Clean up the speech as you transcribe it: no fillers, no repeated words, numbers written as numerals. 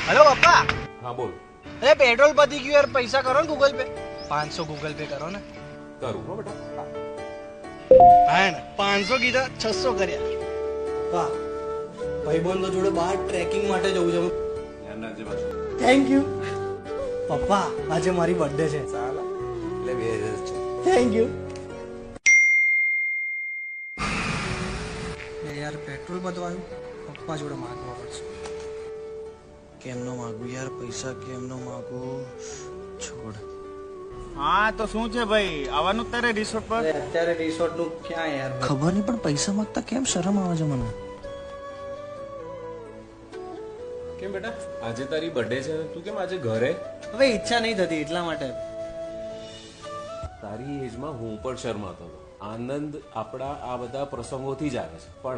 Hello पप्पा। हाँ बोल. अरे पेट्रोल पती गયું યાર, પૈસા કરો ને ગૂગલ પે. 500 ગૂગલ પે કરો ને. કરું હો બેટા. હા ને 500 કીધા 600 કર્યા. વાહ, ભાઈબંધો જોડે બહાર ટ્રેકિંગ માટે જવું છે. ધ્યાન રાખજે પાછું. થેન્ક યુ પપ્પા, આજે મારી બર્થડે છે. ચાલો એટલે 2000 છે. Thank you. યાર પેટ્રોલ પતવાયું, પપ્પા જોડે માંગવા પડશે. કેમનો માંગુ યાર પૈસા, કેમનો માંગુ? છોડ. હા તો શું છે ભાઈ, આવવાનું તારે રિસોર્ટ પર? અત્યારે રિસોર્ટ નું ક્યાં યાર, ખબર નહીં, પણ પૈસા માંગતા કેમ શરમ આવે છે મને. કેમ બેટા આજે તારી બર્થડે છે ને તું કેમ આજે ઘરે? હવે ઈચ્છા નહીં થતી એટલા માટે. તારી એજમાં હું પણ શરમાતો હતો. આનંદ આપણા આ બધા પ્રસંગોથી જ આવે છે પણ